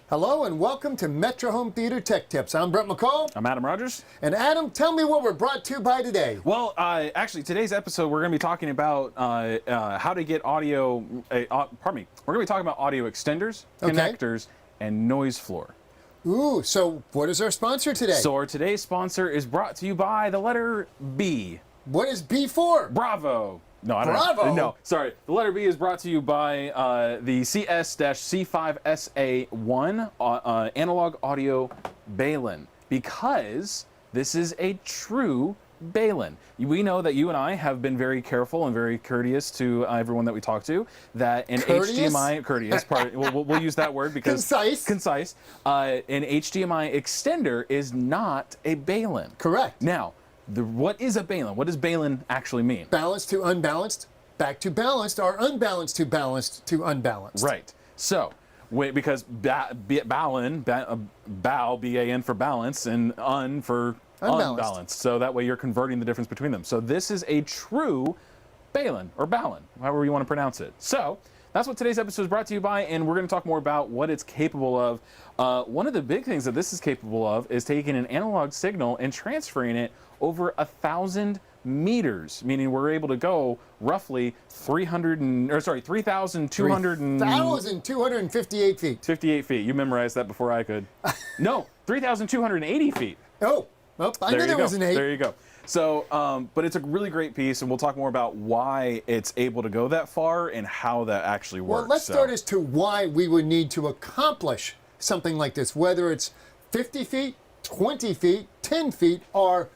Hello and welcome to Metra Home Theater Tech Tips. I'm Brett McCall. I'm Adam Rogers. And Adam, tell me what we're brought to you by today. Well, actually, today's episode, we're going to be talking about how to get audio, we're going to be talking about audio extenders, connectors, and noise floor. Ooh, so what is our sponsor today? So our today's sponsor is brought to you by the letter B. What is B for? Bravo. No, I don't Bravo. know. No, sorry. The letter B is brought to you by the CS-C5SA1 analog audio Balun, because this is a true Balun. We know that you and I have been very careful and very courteous to everyone that we talk to, that an HDMI, we'll use that word because concise. An HDMI extender is not a Balun. Correct. Now, what is a Balun? What does Balun actually mean? Balanced to unbalanced, back to balanced, or unbalanced to balanced to unbalanced. Right. So, because Balun, bow, B-A-N for balance, and un for unbalanced. So that way you're converting the difference between them. So this is a true Balun, or Balun, however you want to pronounce it. So that's what today's episode is brought to you by, and we're going to talk more about what it's capable of. One of the big things that this is capable of is taking an analog signal and transferring it over 1,000 meters, meaning we're able to go roughly 3,258 feet. 58 feet. You memorized that before I could. No, 3,280 feet. Oh, well, I knew there was an 8. There you go. So, but it's a really great piece, and we'll talk more about why it's able to go that far and how that actually works. Well, let's start as to why we would need to accomplish something like this, whether it's 50 feet, 20 feet, 10 feet, or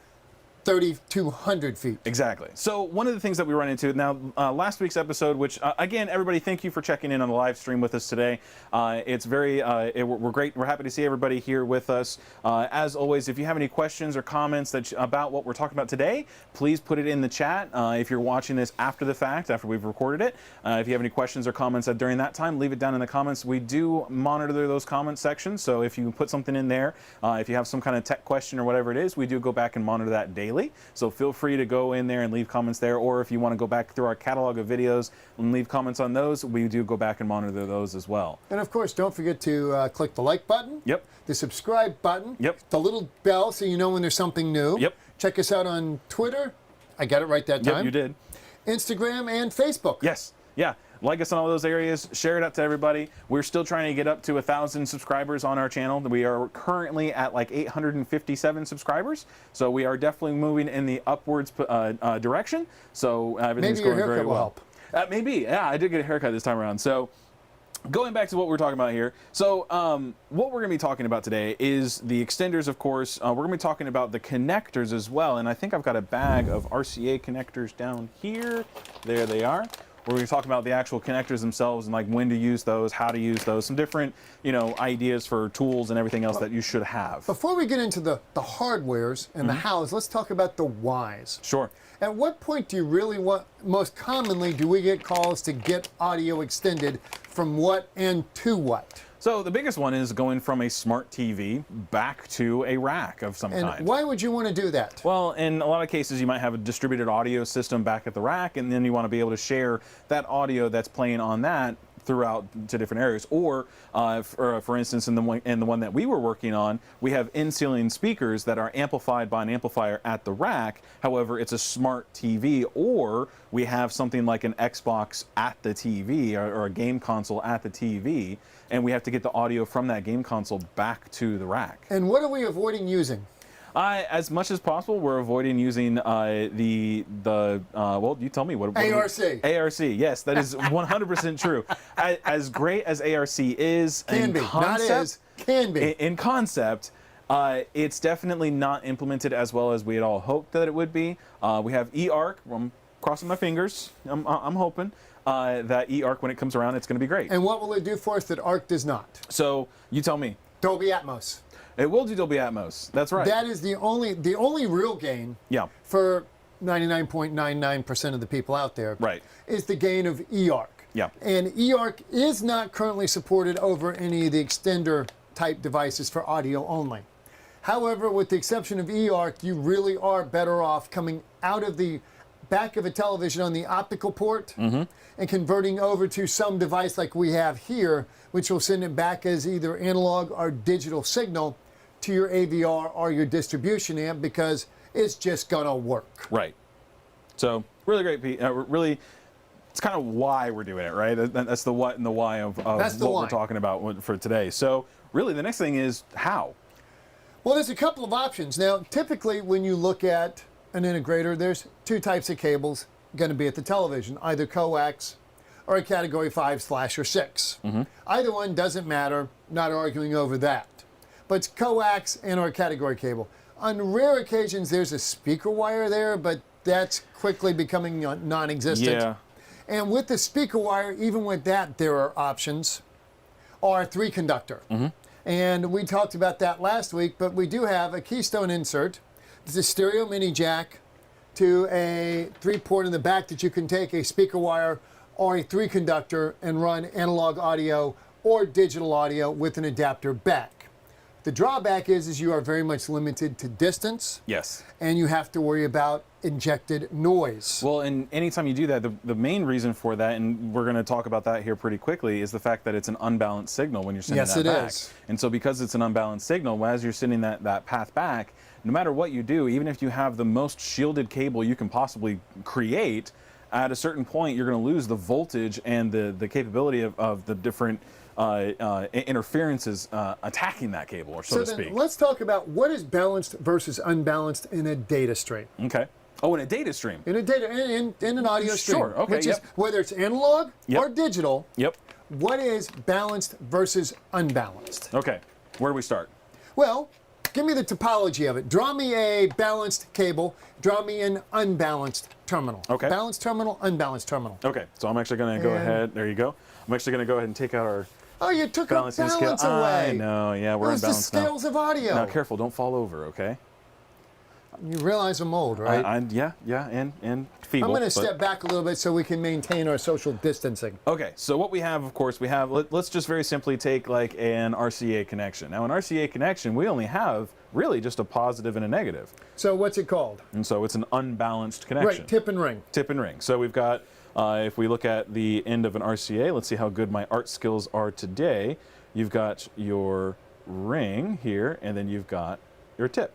3,200 feet. Exactly. So one of the things that we run into now, last week's episode, which again, everybody, thank you for checking in on the live stream with us today. It's very, we're great. We're happy to see everybody here with us. As always, if you have any questions or comments about what we're talking about today, please put it in the chat. If you're watching this after the fact, after we've recorded it, if you have any questions or comments during that time, leave it down in the comments. We do monitor those comment sections, so if you put something in there, if you have some kind of tech question or whatever it is, we do go back and monitor that daily. So feel free to go in there and leave comments there, or if you want to go back through our catalog of videos and leave comments on those, we do go back and monitor those as well. And of course, don't forget to click the like button, yep, the subscribe button, yep, the little bell so you know when there's something new. Yep. Check us out on Twitter. I got it right that time. Yep, you did. Instagram and Facebook. Yes. Yeah. Like us on all those areas, share it out to everybody. We're still trying to get up to 1,000 subscribers on our channel. We are currently at like 857 subscribers, so we are definitely moving in the upwards direction. So everything's going very well. Maybe, yeah, I did get a haircut this time around. So going back to what we're talking about here, so what we're going to be talking about today is the extenders, of course. We're going to be talking about the connectors as well, and I think I've got a bag of RCA connectors down here. There they are. We're going to talk about the actual connectors themselves and like when to use those, how to use those, some different, ideas for tools and everything else that you should have. Before we get into the hardwares and the hows, let's talk about the whys. Sure. At what point do you really want, most commonly do we get calls to get audio extended from what and to what? So the biggest one is going from a smart TV back to a rack of some kind. And why would you want to do that? Well, in a lot of cases, you might have a distributed audio system back at the rack, and then you want to be able to share that audio that's playing on that throughout to different areas. Or, for instance, in the one that we were working on, we have in-ceiling speakers that are amplified by an amplifier at the rack. However, it's a smart TV, or we have something like an Xbox at the TV or a game console at the TV, and we have to get the audio from that game console back to the rack. And what are we avoiding using? As much as possible, we're avoiding using well, you tell me. What ARC. ARC, yes, that is 100% true. As great as ARC is in concept, it's definitely not implemented as well as we had all hoped that it would be. We have eARC. I'm crossing my fingers. I'm hoping that eARC, when it comes around, it's going to be great. And what will it do for us that ARC does not? So you tell me. Dolby Atmos. It will do Dolby Atmos. That's right. That is the only real gain. For 99.99% of the people out there. Right. Is the gain of eARC. Yeah. And eARC is not currently supported over any of the extender type devices for audio only. However, with the exception of eARC, you really are better off coming out of the back of a television on the optical port and converting over to some device like we have here, which will send it back as either analog or digital signal to your AVR or your distribution amp, because it's just gonna work. Right. So really great, really, it's kind of why we're doing it, right? That's the what and the why of what we're talking about for today. So really the next thing is how. Well, there's a couple of options. Now, typically when you look at an integrator, there's two types of cables going to be at the television, either coax or a category 5 or 6. Either one doesn't matter, not arguing over that. But it's coax and or category cable. On rare occasions, there's a speaker wire there, but that's quickly becoming non-existent. Yeah. And with the speaker wire, even with that, there are options, or 3-conductor. And we talked about that last week, but we do have a keystone insert. It's a stereo mini jack to a 3-port in the back that you can take a speaker wire or a 3-conductor and run analog audio or digital audio with an adapter back. The drawback is you are very much limited to distance. Yes. And you have to worry about injected noise. Well, and anytime you do that, the main reason for that, and we're going to talk about that here pretty quickly, is the fact that it's an unbalanced signal when you're sending that back. Yes, it is. And so because it's an unbalanced signal, as you're sending that path back, no matter what you do, even if you have the most shielded cable you can possibly create, at a certain point you're going to lose the voltage and the capability of the different interferences attacking that cable, or so to speak. Let's talk about what is balanced versus unbalanced in a data stream. Okay. Oh, in a data stream. In a data, in an audio stream. Sure. Okay. Which is whether it's analog or digital. Yep. What is balanced versus unbalanced? Okay. Where do we start? Well, give me the topology of it. Draw me a balanced cable. Draw me an unbalanced terminal. Okay. Balanced terminal, unbalanced terminal. Okay. So I'm actually going to go ahead. There you go. I'm actually going to go ahead and take out our. Oh, you took our balance scale away. I know. Yeah, we're unbalanced. Those the scales of audio. Now, careful. Don't fall over. Okay. You realize I'm old, right? Yeah, and feeble. I'm going to step back a little bit so we can maintain our social distancing. Okay, so what we have, of course, let's just very simply take like an RCA connection. Now, an RCA connection, we only have really just a positive and a negative. So what's it called? And so it's an unbalanced connection. Right, tip and ring. Tip and ring. So we've got, if we look at the end of an RCA, let's see how good my art skills are today. You've got your ring here, and then you've got your tip.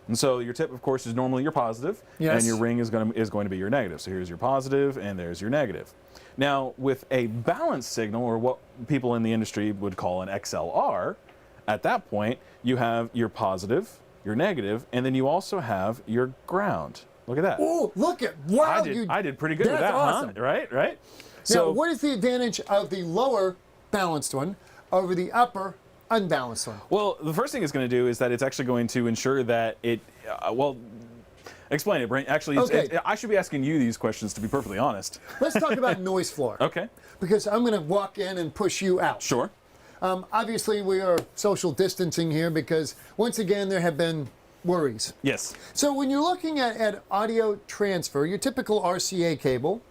And so your tip, of course, is normally your positive, and your ring is going to be your negative. So here's your positive, and there's your negative. Now, with a balanced signal, or what people in the industry would call an XLR, at that point, you have your positive, your negative, and then you also have your ground. Look at that. Oh, look at, wow. I did pretty good with that, awesome. Huh? Right? Now, so, what is the advantage of the lower balanced one over the upper unbalanced one? Well, the first thing it's going to do is that it's actually going to ensure that it, explain it, Brent. Actually, I should be asking you these questions, to be perfectly honest. Let's talk about noise floor. Okay. Because I'm going to walk in and push you out. Sure. Obviously, we are social distancing here because, once again, there have been worries. Yes. So when you're looking at audio transfer, your typical RCA cable,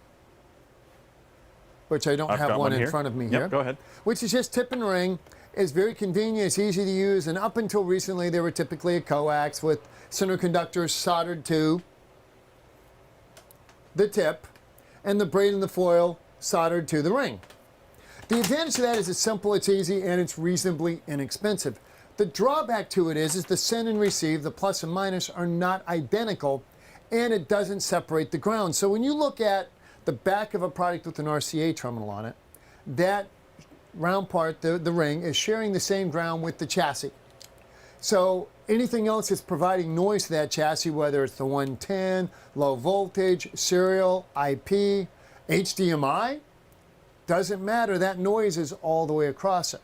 which I don't have one in front of me here. Go ahead. Which is just tip and ring. Is very convenient, it's easy to use, and up until recently they were typically a coax with center conductors soldered to the tip and the braid and the foil soldered to the ring. The advantage of that is it's simple, it's easy, and it's reasonably inexpensive. The drawback to it is the send and receive, the plus and minus, are not identical, and it doesn't separate the ground. So when you look at the back of a product with an RCA terminal on it, that round part, the ring, is sharing the same ground with the chassis. So anything else that's providing noise to that chassis, whether it's the 110, low voltage, serial, IP, HDMI, doesn't matter. That noise is all the way across it.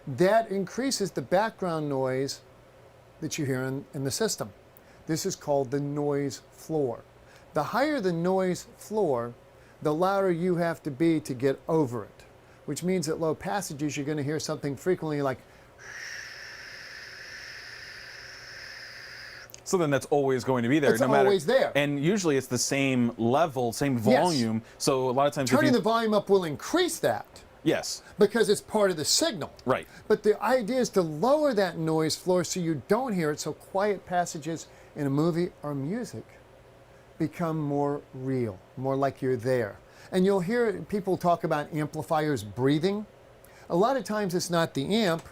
That increases the background noise that you hear in the system. This is called the noise floor. The higher the noise floor, the louder you have to be to get over it. Which means at low passages, you're going to hear something frequently like something that's always going to be there. It's always there. And usually it's the same level, same volume. Yes. So a lot of times turning the volume up will increase that. Yes. Because it's part of the signal. Right. But the idea is to lower that noise floor so you don't hear it, so quiet passages in a movie or music become more real, more like you're there. And you'll hear people talk about amplifiers breathing. A lot of times it's not the amp,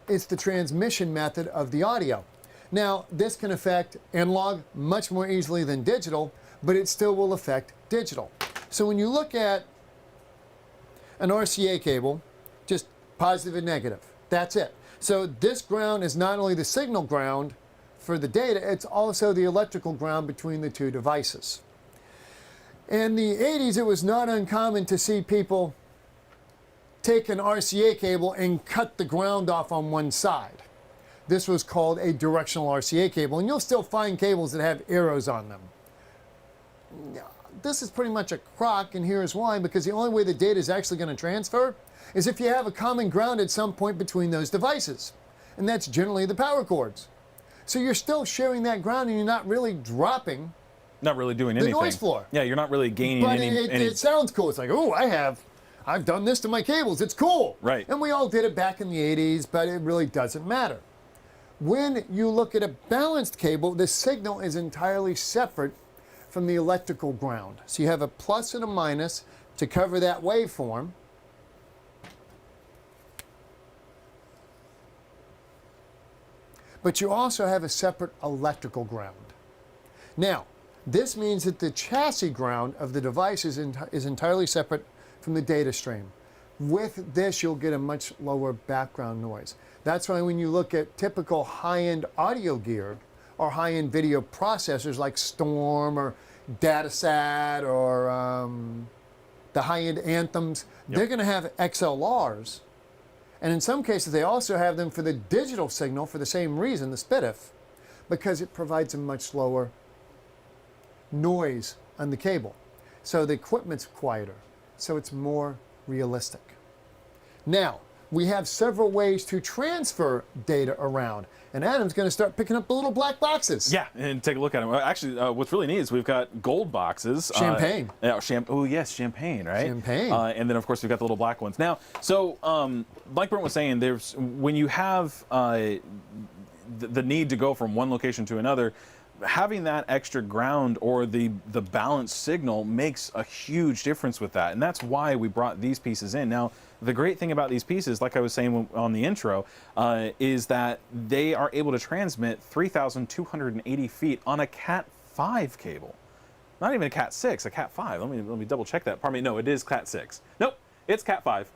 it's the transmission method of the audio. Now, this can affect analog much more easily than digital, but it still will affect digital. So when you look at an RCA cable, just positive and negative. That's it. So this ground is not only the signal ground for the data, it's also the electrical ground between the two devices. In the 80s, it was not uncommon to see people take an RCA cable and cut the ground off on one side. This was called a directional RCA cable, and you'll still find cables that have arrows on them. This is pretty much a crock, and here's why, because the only way the data is actually going to transfer is if you have a common ground at some point between those devices, and that's generally the power cords. So you're still sharing that ground, and you're not really dropping not really doing anything. The noise floor. Yeah, you're not really gaining but any... It sounds cool. It's like, oh, I've done this to my cables. It's cool. Right. And we all did it back in the 80s, but it really doesn't matter. When you look at a balanced cable, the signal is entirely separate from the electrical ground. So you have a plus and a minus to cover that waveform. But you also have a separate electrical ground. Now, this means that the chassis ground of the device is entirely separate from the data stream. With this, you'll get a much lower background noise. That's why when you look at typical high-end audio gear or high-end video processors like Storm or Datasat or the high-end Anthems, they're going to have XLRs. And in some cases, they also have them for the digital signal for the same reason, the SPDIF, because it provides a much lower noise on the cable. So the equipment's quieter, so it's more realistic. Now, we have several ways to transfer data around. And Adam's going to start picking up the little black boxes. Yeah, and take a look at them. Actually, what's really neat is we've got gold boxes. Champagne. Oh, yes, champagne, right? Champagne. And then, of course, we've got the little black ones. Now, so like Brent was saying, when you have the need to go from one location to another, having that extra ground or the balanced signal makes a huge difference with that. And that's why we brought these pieces in. Now, the great thing about these pieces, like I was saying on the intro, is that they are able to transmit 3,280 feet on a Cat 5 cable. Not even a Cat 6, a Cat 5. Let me double check that. Pardon me, no, it is Cat 6. Nope, it's Cat 5.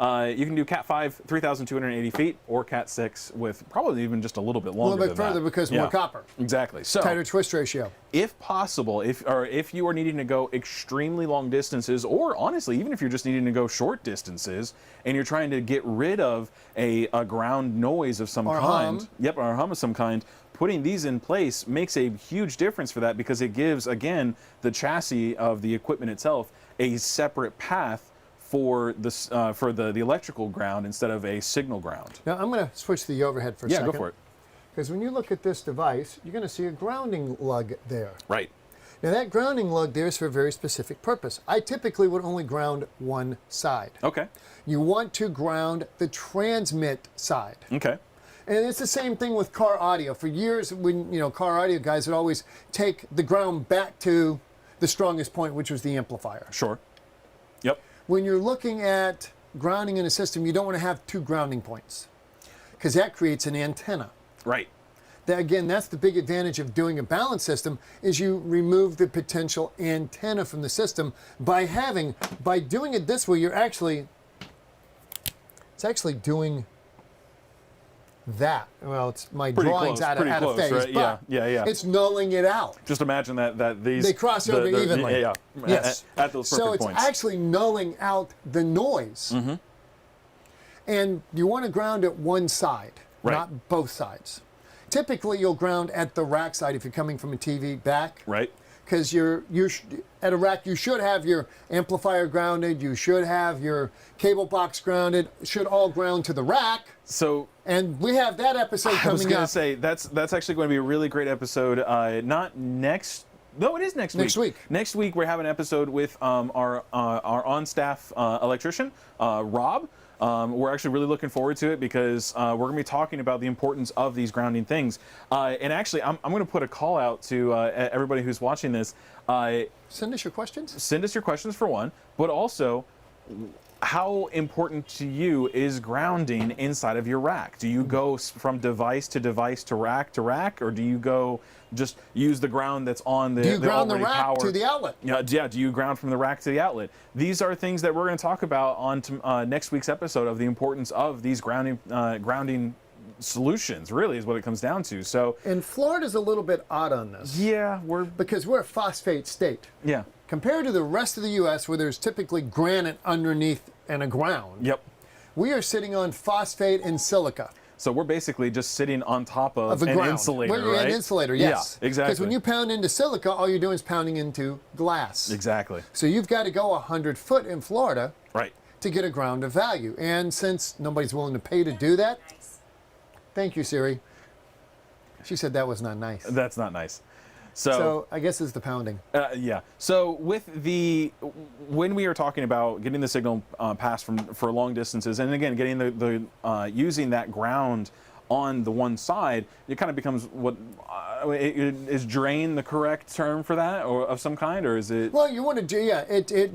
You can do Cat 5, 3,280 feet, or Cat 6 with probably even just a little bit longer. A little bit further because more copper. Exactly. So tighter twist ratio. If possible, if you are needing to go extremely long distances, or honestly, even if you're just needing to go short distances, and you're trying to get rid of a ground noise of some kind, or a hum of some kind, putting these in place makes a huge difference for that, because it gives, again, the chassis of the equipment itself a separate path for the electrical ground instead of a signal ground. Now I'm going to switch the overhead for a second. Yeah, go for it. Because when you look at this device, you're going to see a grounding lug there. Right. Now that grounding lug there is for a very specific purpose. I typically would only ground one side. Okay. You want to ground the transmit side. Okay. And it's the same thing with car audio. For years, when car audio guys would always take the ground back to the strongest point, which was the amplifier. Sure. Yep. When you're looking at grounding in a system, you don't want to have two grounding points, because that creates an antenna. Right. Again, that's the big advantage of doing a balanced system, is you remove the potential antenna from the system by doing it this way. It's actually doing that. Well, it's my drawings out of phase, right? but yeah. it's nulling it out. Just imagine that these they cross over evenly. Yeah. Yes. At those perfect points. So it's actually nulling out the noise. Mm-hmm. And you want to ground at one side, not both sides. Typically, you'll ground at the rack side if you're coming from a TV back. Right. because at a rack you should have your amplifier grounded, you should have your cable box grounded, should all ground to the rack. So, and we have that episode coming up. I was going to say that's actually going to be a really great episode. Not next. No, it is next week. Next week. Next week we're having an episode with our on-staff electrician, Rob. We're actually really looking forward to it because we're going to be talking about the importance of these grounding things. And actually, I'm going to put a call out to everybody who's watching this. Send us your questions. Send us your questions for one, but also, how important to you is grounding inside of your rack? Do you go from device to device to rack, or do you go just use the ground that's on the Do you ground the already rack powered to the outlet? Yeah. Do you ground from the rack to the outlet? These are things that we're going to talk about on next week's episode of the importance of these grounding solutions. Really, is what it comes down to. So, and Florida's a little bit odd on this. Yeah, because we're a phosphate state. Yeah. Compared to the rest of the U.S., where there's typically granite underneath and a ground. Yep. We are sitting on phosphate and silica. So we're basically just sitting on top of a an ground. insulator, Well, right? An insulator, yes. Yeah, exactly. Because when you pound into silica, all you're doing is pounding into glass. Exactly. So you've got to go 100 foot in Florida Right. to get a ground of value. And since nobody's willing to pay to do that, thank you, Siri. She said that was not nice. That's not nice. So I guess it's the pounding. Yeah. So when we are talking about getting the signal passed for long distances, and again getting the using that ground on the one side, it kind of becomes what is drain the correct term for that, or of some kind, or is it? Well, you want to do it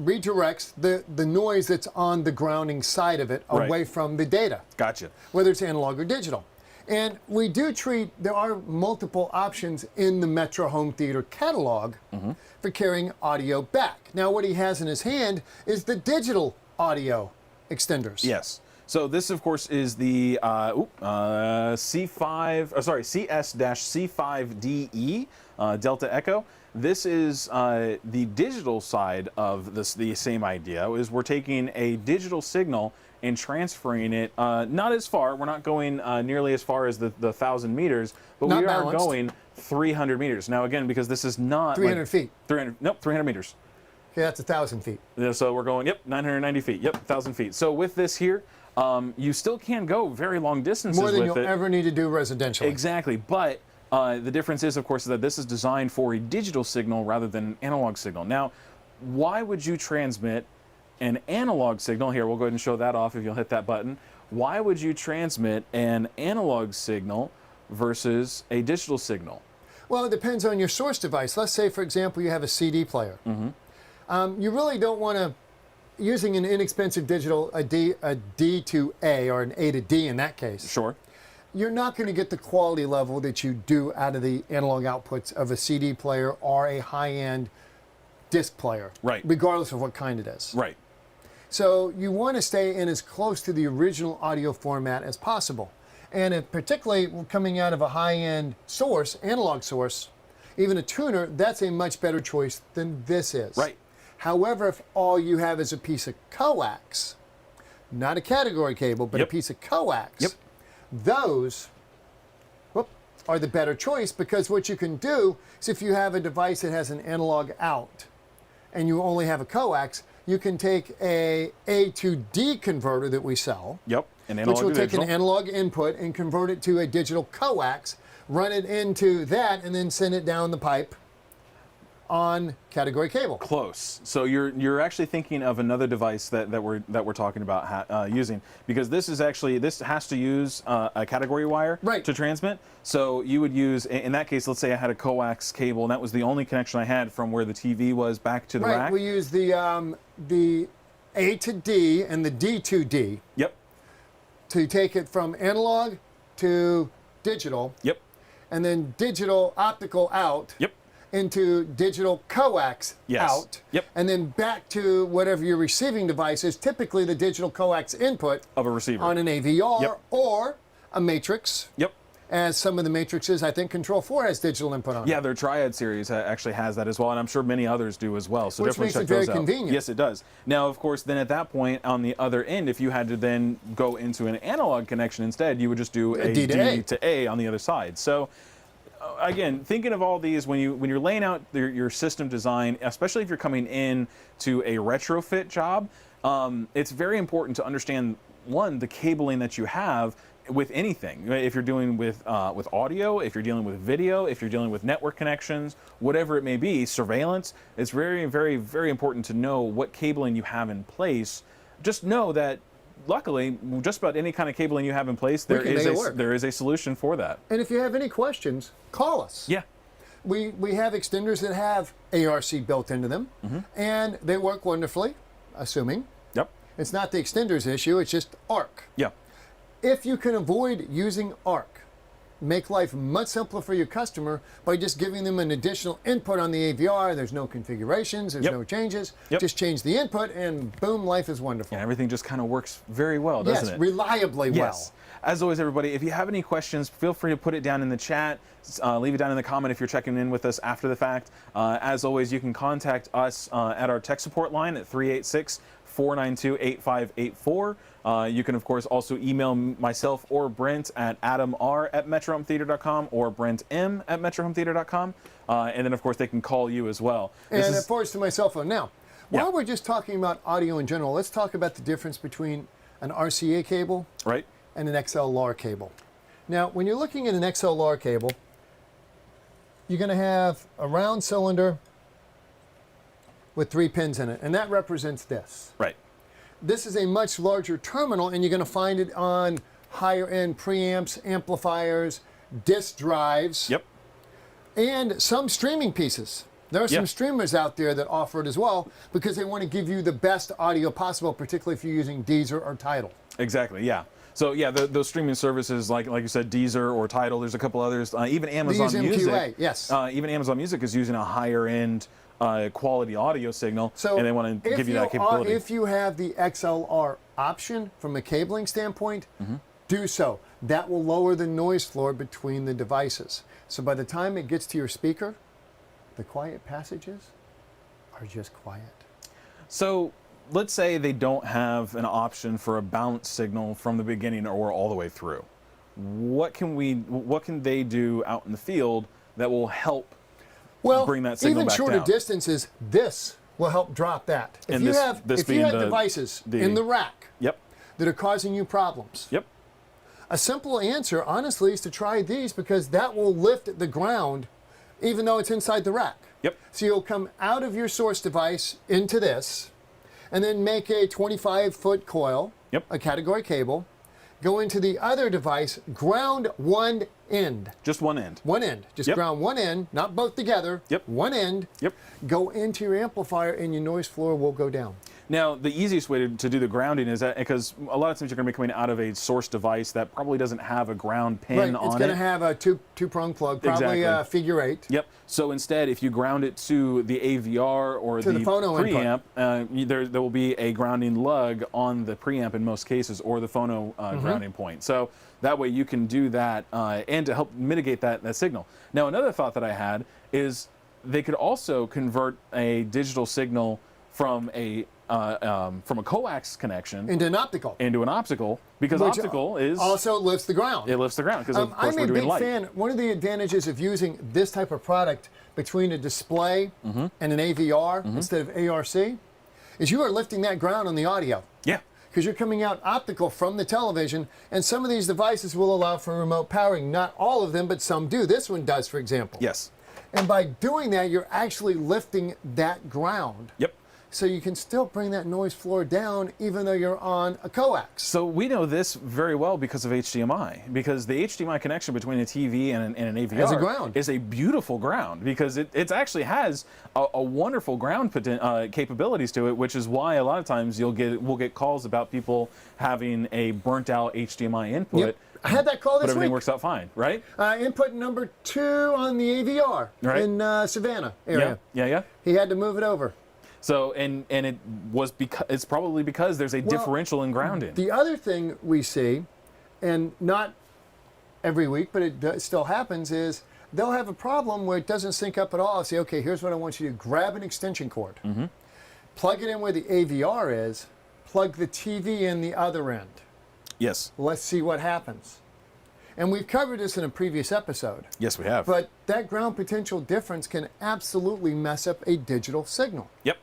redirects the noise that's on the grounding side of it away from the data. Gotcha. Whether it's analog or digital. And we do there are multiple options in the Metra Home Theater catalog for carrying audio back. Now, what he has in his hand is the digital audio extenders. Yes. So this, of course, is the CS-C5DE Delta Echo. This is the digital side of the same idea. Is we're taking a digital signal and transferring it not as far. We're not going nearly as far as the 1,000 meters, but Not we are balanced. going 300 meters. Now, again, because this is not 300 feet. 300 meters. Okay, that's 1,000 feet. Yeah, so we're going, 990 feet. 1,000 feet. So with this here, you still can go very long distances More than with you'll it. ever need to do residentially. Exactly, but the difference is, of course, that this is designed for a digital signal rather than an analog signal. Now, why would you transmit an analog signal? Here, we'll go ahead and show that off if you'll hit that button. Why would you transmit an analog signal versus a digital signal? Well, it depends on your source device. Let's say, for example, you have a CD player. You really don't want to, using an inexpensive digital, a D to A, or an A to D in that case. Sure. You're not going to get the quality level that you do out of the analog outputs of a CD player or a high-end disc player. Right. Regardless of what kind it is. Right. So you want to stay in as close to the original audio format as possible. And particularly coming out of a high-end source, analog source, even a tuner, that's a much better choice than this is. Right. However, if all you have is a piece of coax, not a category cable, but a piece of coax, those are the better choice, because what you can do is if you have a device that has an analog out and you only have a coax, you can take a to D converter that we sell, An analog which will to take digital. an analog input and convert it to a digital coax, run it into that, and then send it down the pipe on category cable. Close. So you're actually thinking of another device that we're talking about using, because this has to use a category wire to transmit. So you would use, in that case, let's say I had a coax cable, and that was the only connection I had from where the TV was back to the rack. We use the A to D and the D to D. To take it from analog to digital. And then digital optical out. Into digital coax out, and then back to whatever your receiving device is, typically the digital coax input of a receiver on an AVR or a matrix. As some of the matrices, I think Control 4 has digital input on it. Yeah, their Triad series actually has that as well, and I'm sure many others do as well. So Which definitely makes check it very those out. convenient. Yes, it does. Now, of course, then at that point, on the other end, if you had to then go into an analog connection instead, you would just do a D to A on the other side. So again, thinking of all these when you're laying out your system design, especially if you're coming in to a retrofit job, it's very important to understand, one, the cabling that you have with anything. If you're doing with audio, if you're dealing with video, if you're dealing with network connections, whatever it may be, surveillance, it's very, very, very important to know what cabling you have in place. Just know that luckily, just about any kind of cabling you have in place, there is a solution for that. And if you have any questions, call us. Yeah. We have extenders that have ARC built into them, and they work wonderfully, assuming. Yep. It's not the extender's issue, it's just ARC. Yeah. If you can avoid using ARC, make life much simpler for your customer by just giving them an additional input on the AVR. There's no configurations, there's no changes. Just change the input and boom, life is wonderful. And everything just kind of works very well, doesn't it? Yes, reliably well. As always, everybody, if you have any questions, feel free to put it down in the chat. Leave it down in the comment if you're checking in with us after the fact. As always, you can contact us at our tech support line at 386-492-8584. You can, of course, also email myself or Brent at adamr@metrahometheater.com or brentm@metrahometheater.com. And then, of course, they can call you as well. And of course, to my cell phone. Now, while we're just talking about audio in general, let's talk about the difference between an RCA cable and an Xlr cable. Now, when you're looking at an Xlr cable, you're going to have a round cylinder with 3 pins in it, and that represents this. Right. This is a much larger terminal, and you're going to find it on higher-end preamps, amplifiers, disk drives, and some streaming pieces. There are some streamers out there that offer it as well because they want to give you the best audio possible, particularly if you're using Deezer or Tidal. Exactly, yeah. So yeah, those streaming services, like you said, Deezer or Tidal, there's a couple others, even Amazon Music. Yes. Even Amazon Music is using a higher-end quality audio signal, so and they want to give you that capability. If you have the XLR option from a cabling standpoint, do so. That will lower the noise floor between the devices. So by the time it gets to your speaker, the quiet passages are just quiet. So let's say they don't have an option for a balanced signal from the beginning or all the way through. What can they do out in the field that will help bring that signal back down? Even shorter distances, this will help drop that. If you have devices in the rack that are causing you problems, a simple answer, honestly, is to try these because that will lift the ground even though it's inside the rack. So you'll come out of your source device into this, and then make a 25-foot coil, a category cable, go into the other device, ground one end. Just one end. One end. Just ground one end, not both together. One end. Go into your amplifier and your noise floor will go down. Now, the easiest way to do the grounding is that, because a lot of times you're going to be coming out of a source device that probably doesn't have a ground pin on it. It's going to have a two-prong plug, probably figure 8. So instead, if you ground it to the AVR or the preamp, there will be a grounding lug on the preamp in most cases, or the phono grounding point. So that way you can do that, and to help mitigate that signal. Now, another thought that I had is they could also convert a digital signal from a coax connection into an optical. Because optical is also lifts the ground. It lifts the ground because of course we're doing light. I'm a big fan. One of the advantages of using this type of product between a display and an AVR instead of ARC is you are lifting that ground on the audio. Because you're coming out optical from the television, and some of these devices will allow for remote powering. Not all of them, but some do. This one does, for example. And by doing that, you're actually lifting that ground. So you can still bring that noise floor down even though you're on a coax. So we know this very well because of HDMI, because the HDMI connection between a TV and an AVR is a beautiful ground, because it actually has a wonderful ground capabilities to it, which is why a lot of times we'll get calls about people having a burnt out HDMI input. I had that call this week. But everything works out fine, right? Input number 2 on the AVR in Savannah area. He had to move it over. So, and it's probably because there's a differential in grounding. The other thing we see, and not every week, but it still happens, is they'll have a problem where it doesn't sync up at all. I'll say, okay, here's what I want you to do. Grab an extension cord, plug it in where the AVR is, plug the TV in the other end. Let's see what happens. And we've covered this in a previous episode. Yes, we have. But that ground potential difference can absolutely mess up a digital signal. Yep.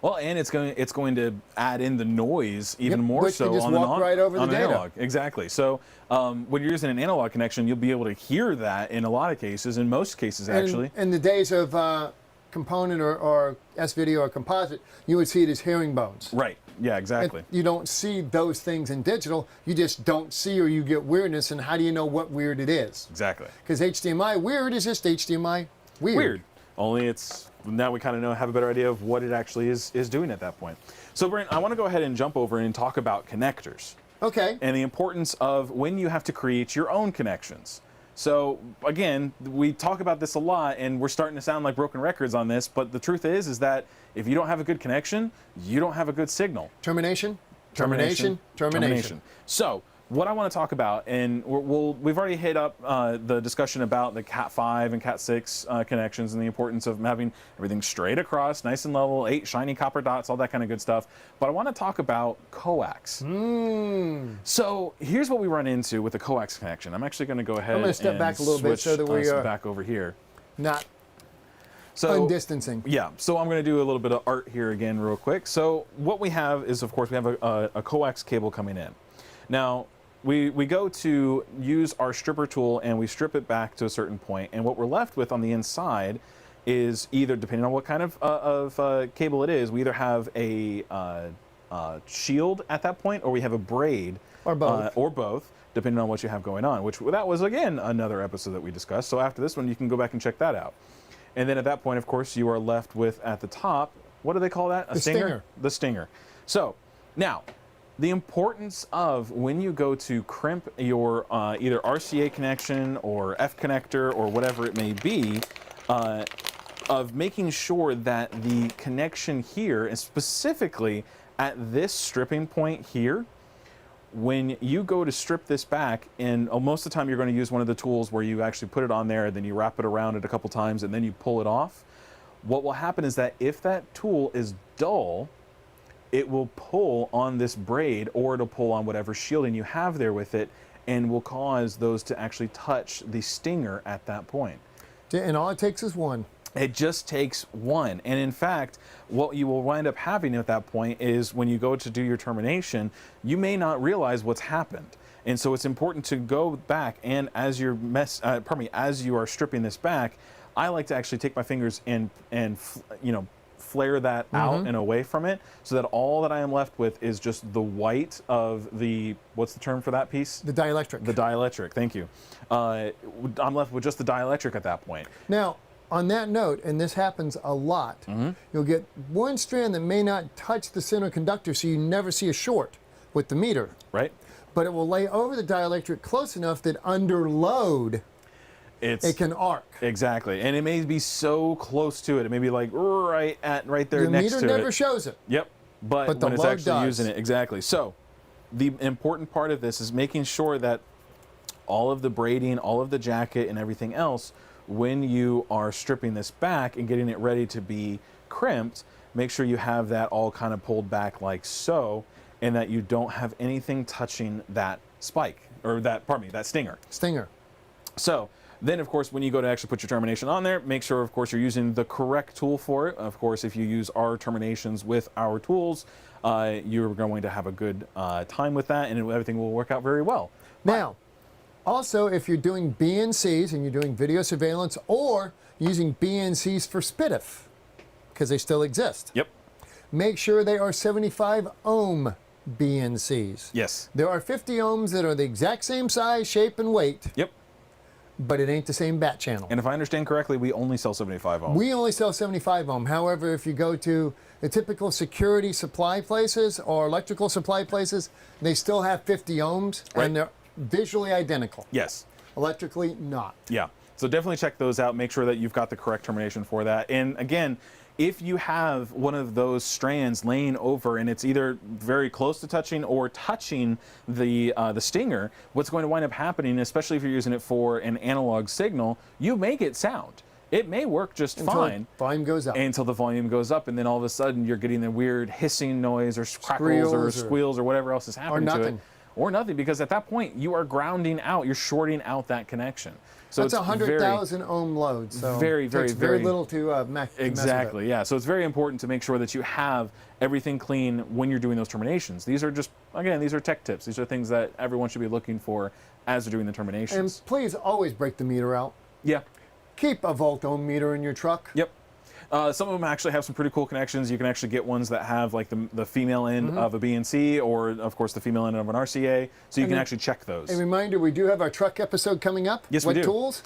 Well, and it's going to add in the noise even more which so can just on walk right over the data. analog. Exactly. So when you're using an analog connection, you'll be able to hear that in a lot of cases, in most cases actually. In the days of component or S-video or composite, you would see it as herringbones. Right. Yeah, exactly. You don't see those things in digital. You just don't see, or you get weirdness, and how do you know what weird it is? Exactly. Because HDMI weird is just HDMI weird. Weird. Only it's, now we kind of have a better idea of what it actually is doing at that point. So Brent, I want to go ahead and jump over and talk about connectors. Okay. And the importance of when you have to create your own connections. So again, we talk about this a lot, and we're starting to sound like broken records on this, but the truth is that if you don't have a good connection, you don't have a good signal. Termination, termination, termination. So what I want to talk about, and we've already hit up the discussion about the Cat5 and Cat6 connections and the importance of having everything straight across, nice and level, 8 shiny copper dots, all that kind of good stuff. But I want to talk about coax. So here's what we run into with the coax connection. I'm actually going to go ahead I'm going to step and back a little bit so that we are back over here. Not So undistancing. yeah, so I'm going to do a little bit of art here again real quick. So what we have is, of course, we have a coax cable coming in. Now, we go to use our stripper tool and we strip it back to a certain point, and what we're left with on the inside is either, depending on what kind of cable it is, we either have a shield at that point, or we have a braid, Or both. depending on what you have going on, which that was, again, another episode that we discussed. So after this one, you can go back and check that out. And then at that point, of course, you are left with, at the top, what do they call that? A stinger? The stinger. So now, the importance of when you go to crimp your either RCA connection or F connector or whatever it may be, of making sure that the connection here, and specifically at this stripping point here, when you go to strip this back, and most of the time you're going to use one of the tools where you actually put it on there, then you wrap it around it a couple times, and then you pull it off. What will happen is that if that tool is dull, it will pull on this braid, or it'll pull on whatever shielding you have there with it, and will cause those to actually touch the stinger at that point. And all it takes is one. It just takes one. And in fact, what you will wind up having at that point is when you go to do your termination, you may not realize what's happened. And so it's important to go back, and as you're as you are stripping this back, I like to actually take my fingers and flare that out and away from it, so that all that I am left with is just the white of the, what's the term for that piece? The dielectric. The dielectric, thank you. I'm left with just the dielectric at that point. Now, on that note, and this happens a lot, you'll get one strand that may not touch the center conductor, so you never see a short with the meter. Right. But it will lay over the dielectric close enough that under load, it can arc. Exactly, and it may be so close to it. It may be like right there next to it. The meter never shows it. Yep, but the when it's load actually does. using it, exactly. So the important part of this is making sure that all of the braiding, all of the jacket, and everything else, when you are stripping this back and getting it ready to be crimped, make sure you have that all kind of pulled back like so, and that you don't have anything touching that spike, or that, pardon me, that stinger. So then, of course, when you go to actually put your termination on there, make sure, of course, you're using the correct tool for it. Of course, if you use our terminations with our tools, you're going to have a good time with that, and everything will work out very well. Now, also, if you're doing BNCs and you're doing video surveillance, or using BNCs for SPDIF, because they still exist. Yep. Make sure they are 75 ohm BNCs. Yes. There are 50 ohms that are the exact same size, shape, and weight. Yep. But it ain't the same bat channel. And if I understand correctly, we only sell 75 ohm. We only sell 75 ohm. However, if you go to the typical security supply places or electrical supply places, they still have 50 ohms, Right. and they're visually identical. Yes. Electrically, not. Yeah. So definitely check those out. Make sure that you've got the correct termination for that. And again, if you have one of those strands laying over and it's either very close to touching or touching the stinger, what's going to wind up happening, especially if you're using it for an analog signal, you may get sound. It may work just fine. Volume goes up. Until the volume goes up, and then all of a sudden you're getting the weird hissing noise or crackles or squeals or whatever else is happening to it. or nothing, because at that point you are grounding out, you're shorting out that connection. So that's it's 100,000 ohm load. So very, it takes very little to exactly, yeah. So it's very important to make sure that you have everything clean when you're doing those terminations. These are just, again, these are tech tips. These are things that everyone should be looking for as they're doing the terminations. And please always break the meter out. Yeah. Keep a volt ohm meter in your truck. Yep. Some of them actually have some pretty cool connections. You can actually get ones that have like the female end of a BNC, or of course the female end of an RCA, so you can actually check those. A reminder, we do have our truck episode coming up. Yes, we do. What tools?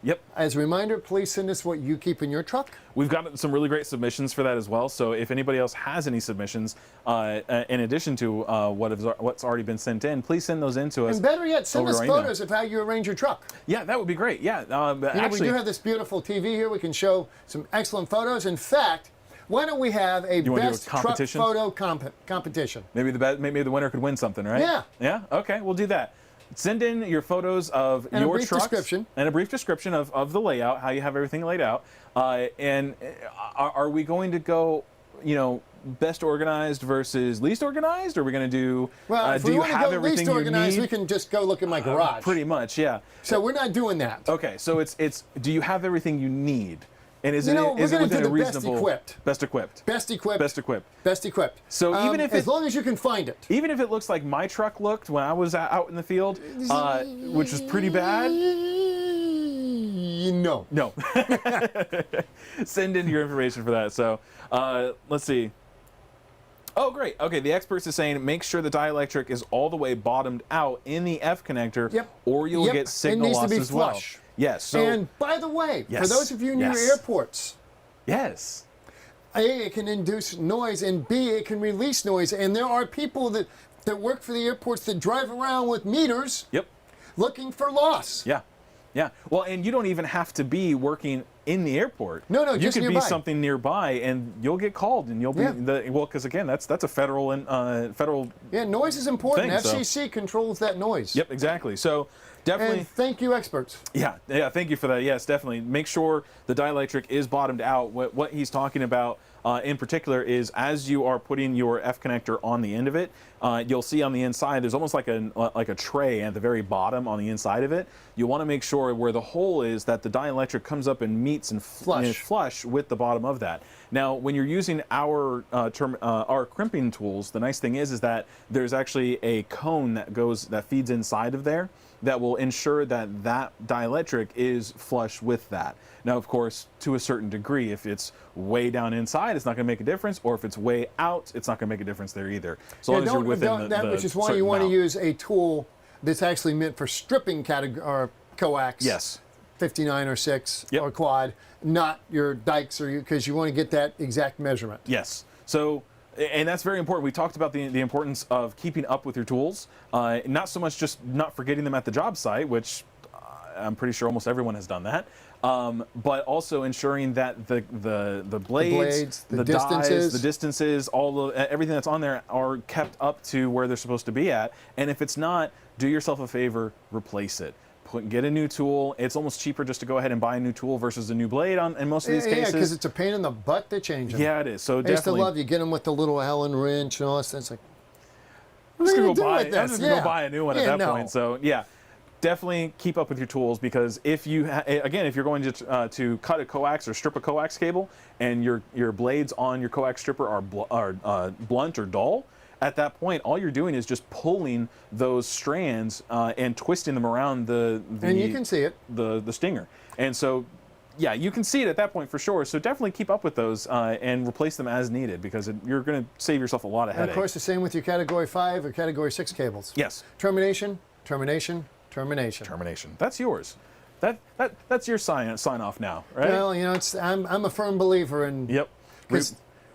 Yep. As a reminder, please send us what you keep in your truck. We've got some really great submissions for that as well. So if anybody else has any submissions, in addition to what's already been sent in, please send those in to us. And better yet, send us email. photos of how you arrange your truck. Yeah, that would be great. Yeah, We do have this beautiful TV here. We can show some excellent photos. In fact, why don't we have a best truck photo competition? Maybe the winner could win something, right? Yeah. Yeah. Okay, we'll do that. Send in your photos of and your a brief trucks description. And a brief description of the layout, how you have everything laid out. And are we going to go, best organized versus least organized? Or are we going to do? Well, if do we you want to have go everything least you organized, need? we can just go look in my garage. Pretty much, yeah. So we're not doing that. Okay, so it's do you have everything you need? And is it we're is it gonna within do a the reasonable best equipped. best equipped? Best equipped. Best equipped. So even if as long as you can find it. Even if it looks like my truck looked when I was out in the field, which was pretty bad. No. No. Send in your information for that. So let's see. Oh, great. Okay, the experts is saying make sure the dielectric is all the way bottomed out in the F connector, Yep. or you'll get signal loss to be as flush. well. Yes. So, and by the way, yes, for those of you near yes. airports, yes. A, it can induce noise, and B, it can release noise. And there are people that work for the airports that drive around with meters Yep. looking for loss. Yeah. Yeah. Well, and you don't even have to be working in the airport. No, you just could nearby. be something nearby, and you'll get called, and you'll be because again, that's a federal and federal. Yeah, noise is important. thing, FCC controls that noise. Yep, exactly. So definitely. And thank you, experts. Yeah, thank you for that. Yes, definitely. Make sure the dielectric is bottomed out. What he's talking about in particular is as you are putting your F connector on the end of it, you'll see on the inside there's almost like a tray at the very bottom on the inside of it. You want to make sure where the hole is that the dielectric comes up and meets and flush with the bottom of that. Now, when you're using our crimping tools, the nice thing is that there's actually a cone that feeds inside of there that will ensure that dielectric is flush with that. Now, of course, to a certain degree, if it's way down inside, it's not going to make a difference, or if it's way out, it's not going to make a difference there either. So long as you're within the which is why you want to use a tool that's actually meant for stripping or coax. Yes. 59 or 6 Yep. or quad, not your dikes, because you want to get that exact measurement. Yes. So, and that's very important. We talked about the importance of keeping up with your tools, not so much just not forgetting them at the job site, which I'm pretty sure almost everyone has done that, but also ensuring that the blades, the distances, dies, the distances, everything that's on there are kept up to where they're supposed to be at. And if it's not, do yourself a favor, replace it. Get a new tool. It's almost cheaper just to go ahead and buy a new tool versus a new blade in most of these cases. Yeah, because it's a pain in the butt to change them. Yeah, it is. So I used to definitely. love you get them with the little Allen wrench and all that stuff. It's like, I'm just gonna go buy a new one at that point. So yeah, definitely keep up with your tools, because if you again, if you're going to cut a coax or strip a coax cable, and your blades on your coax stripper are blunt or dull, at that point, all you're doing is just pulling those strands and twisting them around the and you can see it, the stinger. And so, yeah, you can see it at that point for sure. So definitely keep up with those and replace them as needed, because you're going to save yourself a lot of headache. And of course, the same with your Category 5 or Category 6 cables. Yes. Termination, termination, termination. Termination. That's yours. That's your sign off now, right? Well, I'm a firm believer in. Yep.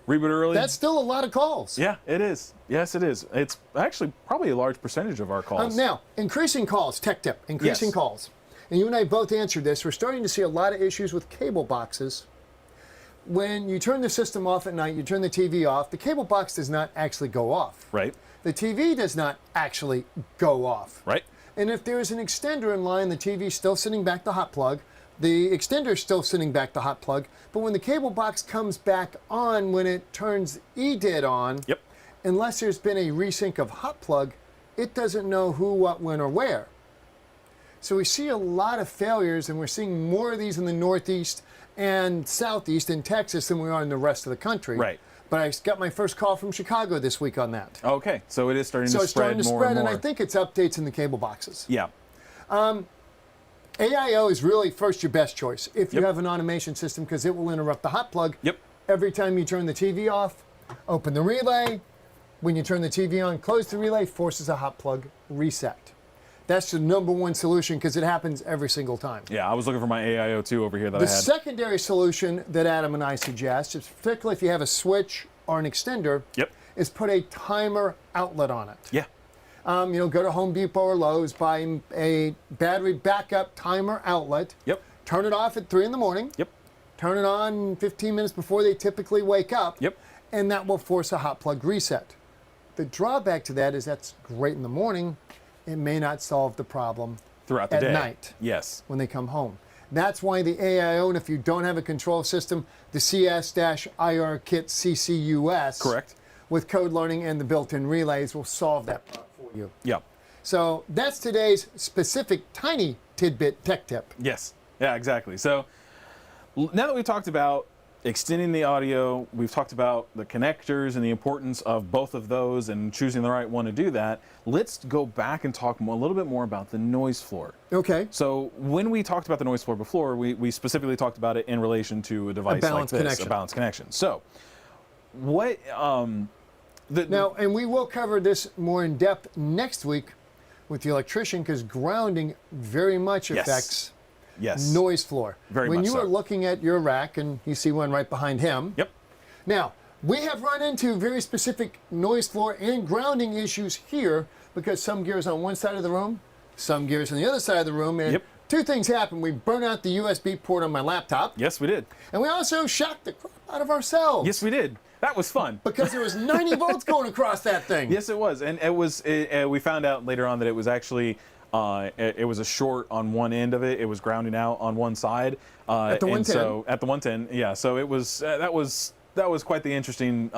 Reboot early. That's still a lot of calls. Yeah, it is. Yes, it is. It's actually probably a large percentage of our calls. Now, increasing calls, tech tip, increasing calls. And you and I both answered this. We're starting to see a lot of issues with cable boxes. When you turn the system off at night, you turn the TV off, the cable box does not actually go off. Right. The TV does not actually go off. Right. And if there's an extender in line, the TV's still sitting back the hot plug. The extender's still sitting back the hot plug. But when the cable box comes back on, when it turns EDID on, Yep. unless there's been a resync of hot plug, it doesn't know who, what, when, or where. So we see a lot of failures, and we're seeing more of these in the Northeast and Southeast in Texas than we are in the rest of the country. Right. But I got my first call from Chicago this week on that. Okay, so it is starting So to it's spread starting to more spread, and and more. I think it's updates in the cable boxes. Yeah. AIO is really first your best choice if you Yep. have an automation system, because it will interrupt the hot plug. Yep. Every time you turn the TV off, open the relay. When you turn the TV on, close the relay, forces a hot plug reset. That's the #1 solution, because it happens every single time. Yeah, I was looking for my AIO2 over here that The I had. secondary solution that Adam and I suggest, is particularly if you have a switch or an extender, Yep. is put a timer outlet on it. Yeah. Go to Home Depot or Lowe's, buy a battery backup timer outlet. Yep. Turn it off at 3 in the morning. Yep. Turn it on 15 minutes before they typically wake up. Yep. And that will force a hot plug reset. The drawback to that is that's great in the morning. It may not solve the problem Throughout the at day. night Yes. when they come home. That's why the AIO, and if you don't have a control system, the CS-IR kit CCUS. Correct. With code learning and the built-in relays will solve that problem for you. Yeah. So that's today's specific tiny tidbit tech tip. Yes. Yeah, exactly. So now that we've talked about extending the audio, we've talked about the connectors and the importance of both of those and choosing the right one to do that, let's go back and talk a little bit more about the noise floor. Okay. So when we talked about the noise floor before, we specifically talked about it in relation to a device like balanced this, connection. a balanced connection. So what... Now, and we will cover this more in depth next week with the electrician, because grounding very much Yes. affects Yes. noise floor. Very when much you so. are looking at your rack, and you see one right behind him. Yep. Now, we have run into very specific noise floor and grounding issues here, because some gear is on one side of the room, some gear is on the other side of the room, and Yep. two things happen. We burn out the USB port on my laptop, Yes, we did. and we also shocked the crap out of ourselves. Yes, we did. That was fun. Because there was 90 volts going across that thing. Yes, it was, and we found out later on that it was actually it was a short on one end of it. It was grounding out on one side. At the 110. And so at the 110, yeah. So it was that was quite the interesting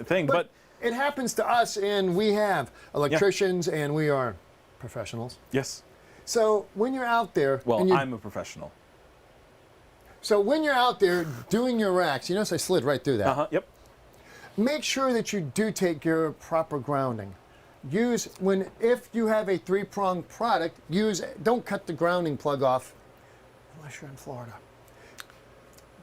thing. But it happens to us, and we have electricians, and we are professionals. yes, So when you're out there, well, and I'm a professional. so when you're out there doing your racks, you notice I slid right through that. Yep. Make sure that you do take care of proper grounding. If you have a 3-pronged product, don't cut the grounding plug off unless you're in Florida,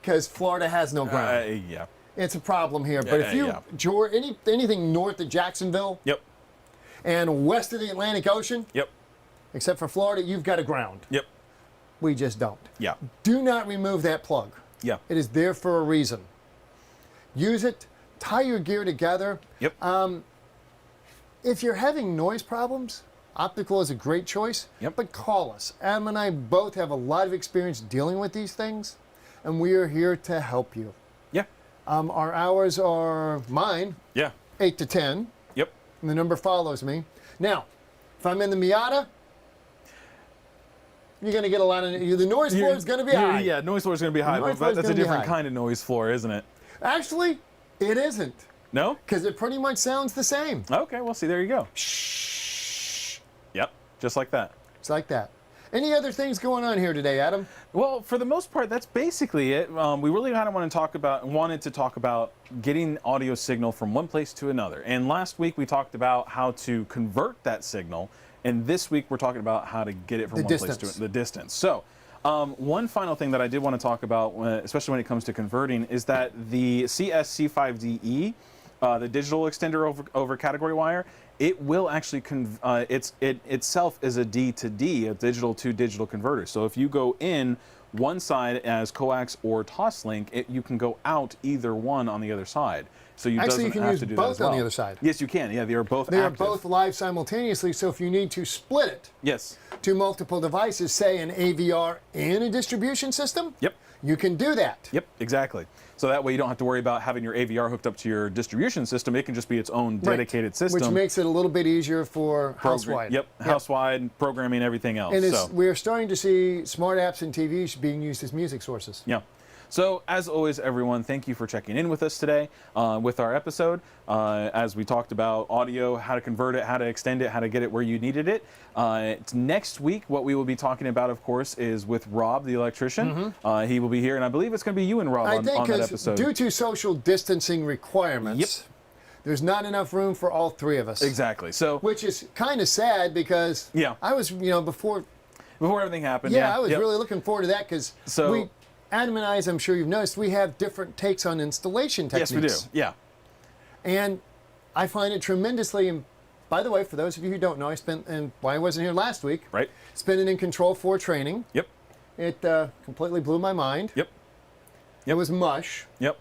because Florida has no ground. Yeah. It's a problem here. But if you anything north of Jacksonville Yep. and west of the Atlantic Ocean, Yep. except for Florida, you've got a ground. Yep. We just don't. Yeah. Do not remove that plug. Yeah. It is there for a reason. Use it. Tie your gear together. Yep. If you're having noise problems, optical is a great choice. Yep. But call us. Adam and I both have a lot of experience dealing with these things, and we are here to help you. Yeah. Our hours are mine, Yeah. 8 to 10, Yep. and the number follows me. Now, if I'm in the Miata, you're going to get a lot of the noise floor is going to be high. Yeah, noise floor is going to be high, noise but floor is that's a gonna be different high. kind of noise floor, isn't it? Actually, it isn't, No? because it pretty much sounds the same. Okay, well, see, there you go. Shh. Yep, just like that. It's like that. Any other things going on here today, Adam? Well, for the most part, that's basically it. We really kind of wanted to talk about getting audio signal from one place to another. And last week we talked about how to convert that signal, and this week we're talking about how to get it from one place to the distance. So, one final thing that I did want to talk about, especially when it comes to converting, is that the CSC5DE, the digital extender over category wire, it will actually it itself is a D to D, a digital to digital converter. So if you go in one side as coax or toslink, you can go out either one on the other side. So you Actually, you doesn't can have use to do both that as well. on the other side. Yes, you can. Yeah, they are both They active. are both live simultaneously, so if you need to split it Yes. to multiple devices, say an AVR and a distribution system, Yep. you can do that. Yep, exactly. So that way you don't have to worry about having your AVR hooked up to your distribution system. It can just be its own dedicated system. Which makes it a little bit easier for house-wide. Yep, house-wide, programming, everything else. And so. we're starting to see smart apps and TVs being used as music sources. Yeah. So as always, everyone, thank you for checking in with us today with our episode. As we talked about audio, how to convert it, how to extend it, how to get it where you needed it. Next week, what we will be talking about, of course, is with Rob, the electrician. He will be here, and I believe it's going to be you and Rob on that episode. Due to social distancing requirements, there's not enough room for all three of us. Exactly. So, which is kind of sad because I was, before everything happened. I was really looking forward to that because Adam and I, as I'm sure you've noticed, we have different takes on installation techniques. Yes, we do. Yeah. And I find it tremendously. And by the way, for those of you who don't know, and why I wasn't here last week. Right. Spinning in Control 4 training. Yep. It completely blew my mind. Yep. It was mush. Yep.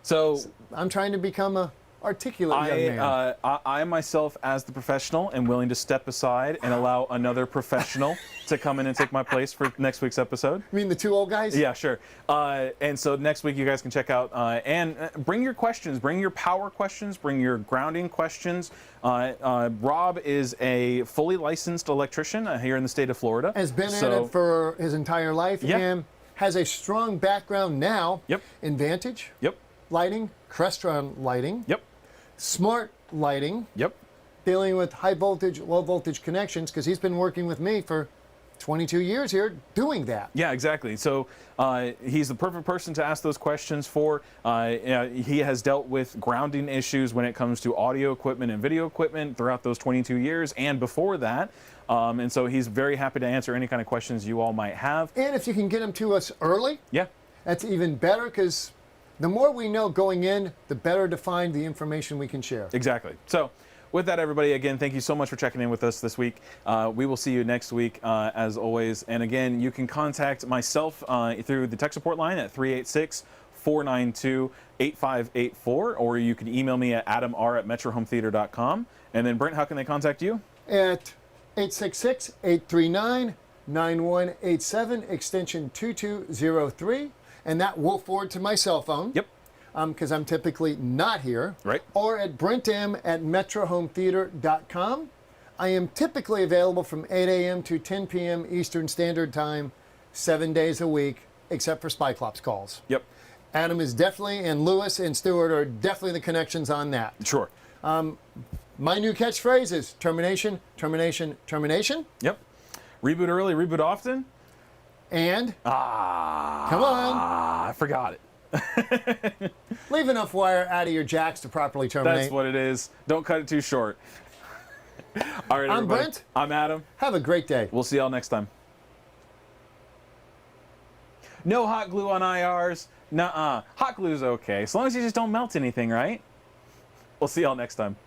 So I'm trying to become a articulate young man. I myself, as the professional, am willing to step aside and allow another professional to come in and take my place for next week's episode. You mean the two old guys? Yeah, sure. And so next week you guys can check out and bring your questions, bring your power questions, bring your grounding questions. Rob is a fully licensed electrician here in the state of Florida. Has been at it for his entire life and has a strong background now in Vantage, lighting, Crestron lighting, smart lighting, dealing with high voltage, low voltage connections, because he's been working with me for 22 years here doing that. Yeah, exactly. So he's the perfect person to ask those questions for. He has dealt with grounding issues when it comes to audio equipment and video equipment throughout those 22 years and before that. And so he's very happy to answer any kind of questions you all might have. And if you can get them to us early, that's even better, because the more we know going in, the better defined the information we can share. Exactly. So with that, everybody, again, thank you so much for checking in with us this week. We will see you next week, as always. And again, you can contact myself through the tech support line at 386-492-8584, or you can email me at adamr@metrahometheater.com. And then, Brent, how can they contact you? At 866-839-9187, extension 2203. And that will forward to my cell phone. Because I'm typically not here. Right. Or at brentam@metrahometheater.com. I am typically available from 8 a.m. to 10 p.m. Eastern Standard Time, 7 days a week, except for Spyclops calls. Adam is definitely, and Lewis and Stewart are definitely the connections on that. Sure. My new catchphrase is termination, termination, termination. Reboot early, reboot often. And come on. I forgot it. Leave enough wire out of your jacks to properly terminate. That's what it is. Don't cut it too short. All right, everybody. I'm Brent. I'm Adam. Have a great day. We'll see y'all next time. No hot glue on IRs. Nuh-uh. Hot glue's okay, as long as you just don't melt anything, right? We'll see y'all next time.